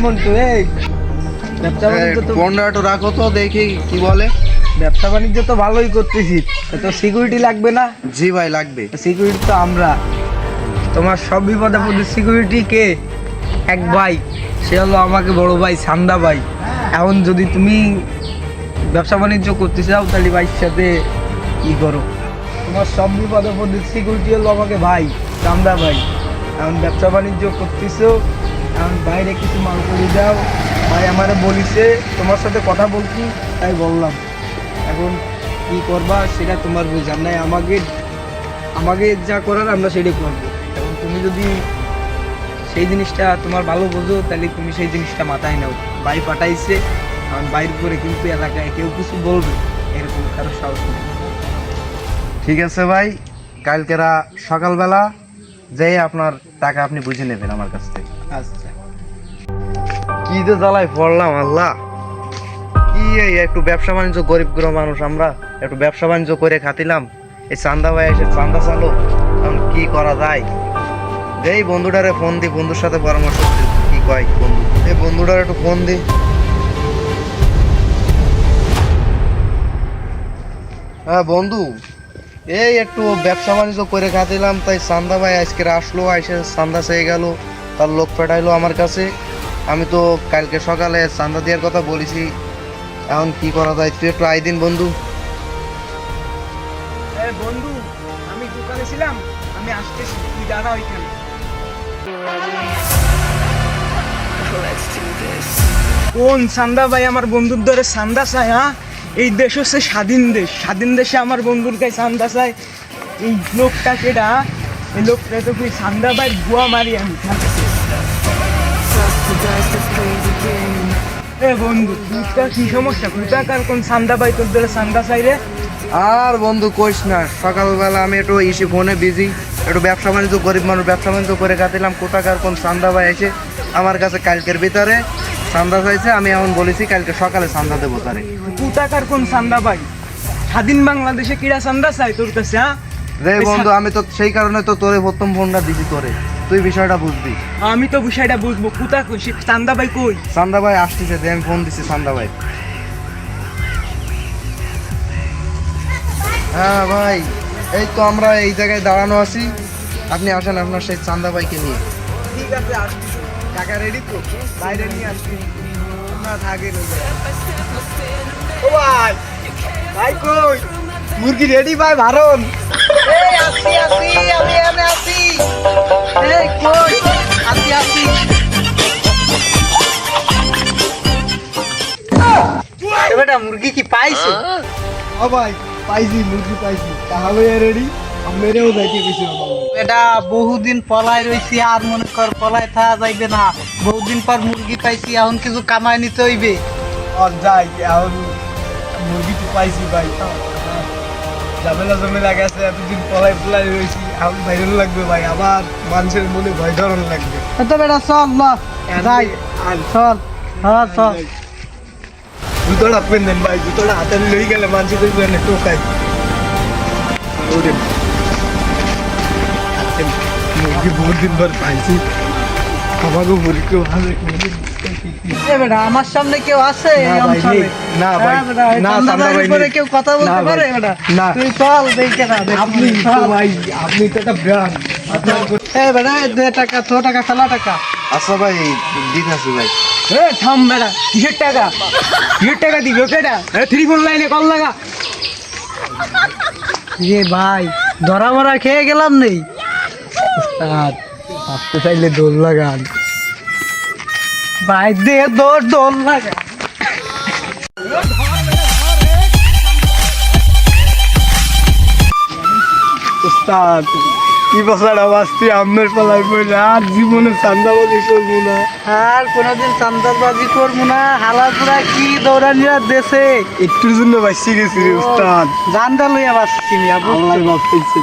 মন্টু এই ব্যবসা বাণিজ্য তো পনেরোটা রাখো তো দেখি কি বলে। ব্যবসা বাণিজ্য তো ভালোই করতেছি, তো সিকিউরিটি লাগবে না? জি ভাই লাগবে। সিকিউরিটি তো আমরা, তোমার সব বিপদ আপদের সিকিউরিটি কে? এক ভাই, সে হলো আমাকে বড় ভাই সান্দা ভাই। এখন যদি তুমি ব্যবসা বাণিজ্য করতে চাও তাহলে ভাইয়ের সাথে ই করো। তোমার সব বিপদ আপদের সিকিউরিটি হলো আমাকে ভাই সান্দা ভাই। এখন ব্যবসা বাণিজ্য করতেছো, এখন বাইরে কিছু মাল করে দাও। ভাই আমারে বলিছে তোমার সাথে কথা বলছি, তাই বললাম। এখন কি করবা সেটা তোমার বোঝার নাই, আমাকে যা করার আমরা সেটাই করবো। এখন তুমি যদি সেই জিনিসটা তোমার ভালো বোঝো তাহলে তুমি সেই জিনিসটা মাথায় নাও। ভাই পাঠাইছে, কারণ বাইর করে কিন্তু এলাকায় কেউ কিছু বলবে এরকম কারো সাহস নেই। ঠিক আছে ভাই, কালকেরা সকালবেলা যেই আপনার টাকা আপনি বুঝে নেবেন আমার কাছ থেকে। আচ্ছা, কি যে জ্বালায় পড়লাম আল্লাহ। কি এই একটু ব্যবসা বাণিজ্য, গরিব গরিব মানুষ আমরা, একটু ব্যবসা বাণিজ্য করে খাতিলাম, এই চান্দা ভাই এসে চান্দা চালো। এখন কি করা যায়? এই বন্ধুটারে ফোন দি, বন্ধুর সাথে পরামর্শ করি কি কয় বন্ধু। এই বন্ধুটারে একটু ফোন দি। হ্যাঁ বন্ধু, এই একটু ব্যবসা বাণিজ্য করে খাতিলাম, তাই চান্দা ভাই আজকে আসলো, এসে চান্দা চেয়ে গেল, তার লোক পাঠাইলো আমার কাছে। আমি তো কালকে সকালে চান্দা দেওয়ার কথা বলেছি, এখন কি করা যায়? তুই একটু আই দিন বন্ধু। বন্ধু আমি দোকানে ছিলাম, আমি আসতেছি, তুই দাঁড়া ওইখানে। কোন চান্দা ভাই আমার বন্ধুর ধরে চান্দা চায়? হ্যাঁ, এই দেশ হচ্ছে স্বাধীন দেশ, স্বাধীন দেশে আমার বন্ধুর কাছে চান্দা চায়। এই লোকটা কেডা? এই লোকটা তো কি চান্দা ভাই গুয়া মারি আমি। এ বন্ধু তোর কি সমস্যা? কোথাকার কোন চান্দা ভাই তোর ধরে চান্দা চাই রে? আর বন্ধু কইস না, সকালবেলা আমি একটু ইসি ফোনে বিজি, একটু ব্যবসা বাণিজ্য, গরিব মানুষ ব্যবসা বাণিজ্য করে খাতিলাম। কোথাকার কোন চান্দা ভাই এসে আমার কাছে কালকের ভিতরে চান্দা চাইছে। আমি এখন বলেছি কালকে সকালে চান্দা দেবো তারে। কোথাকার কোন চান্দা ভাই? স্বাধীন বাংলাদেশে কিরা চান্দা চাই তোর কাছে? হ্যাঁ রে বন্ধু, আমি তো সেই কারণে তো তোরে প্রথম ফোনটা দিছি তোরে, তুই বিষয়টা বুঝবি। আমি তো বিষয়টা বুঝবো, কোথা কই সে চান্দা ভাই কই? চান্দা ভাই আসতেছে, আমি ফোন দিছি চান্দা ভাই। হ্যাঁ ভাই, এই তো আমরা এই জায়গায় দাঁড়ানো আছি, আপনি আসেন আপনার সেই চান্দা ভাইকে নিয়ে। ঠিক আছে আসছি, টাকা রেডি তো, বাইরে নিয়ে আসছি না থাকে। ও ভাই, ভাই কই? মুরগি রেডি ভাই, ভারন। এই আসি আসি, আমি এনে আসি। এই কই? আসি আসি। বেটা মুরগি কি পাইছো? ও ভাই পাইছি, মুরগি পাইছি। তাহলে রেডি, মেরেও যাইতে গেছি। এটা বহুদিন পলায় রয়েছি, আর মনে কর পলায় থাকা যাইবে না। বহুদিন পর মুরগি পাইছি, এখন কিছু কামাই নিতে হইবে। আর যাই, এখন মুরগি তো পাইছি ভাই, ঝামেলা গেছে, এতদিন পলায় রয়েছি, এখন ভাইরাল লাগবে ভাই, আবার মানুষের মনে ভয় ধরন লাগবে। তো বেটা চল না যাই, চল। হ্যাঁ চল। জুতোটা পেন ভাই, জুতোটা হাতে লই গেলে মানুষের টোকাই। মুরগি বহুত দিন পর পাইছি, আমাকে মুরগি ভালো। আমার সামনে কেউ আছে? না ভাই, না চান্দা ভাই পরে কেউ কথা বলতে পারে? না তুই চল দেখে না। আপনি ভাই, আপনি তো একটা ব্র্যান্ড। আপনার বেটা দে টাকা, তো টাকা ফেলা টাকা। আচ্ছা ভাই, দিন আছে ভাই। এ থাম বেটা, কিসের টাকা? কিসের টাকা দিবি ওকেটা? থ্রি ফোন লাইনে কল লাগা। রে ভাই, ধরা মরা খেয়ে গেলাম নেই। আসতে চাইলে দোল লাগান ভাই, দে দোল লাগা। উস্তাদ কি বছর বাঁচছি আপনার পালাই পড়ে, আর জীবনে চান্দাবাজি করবো না, আর কোনোদিন চান্দাবাজি করবো না। হালাপুরা কি দৌড়ানিয়া দেশে একটুর জন্য বাঁচি গেছি উস্তাদ, জানটা লইয়া বাঁচছি। আল্লাহ বাঁচাইছে।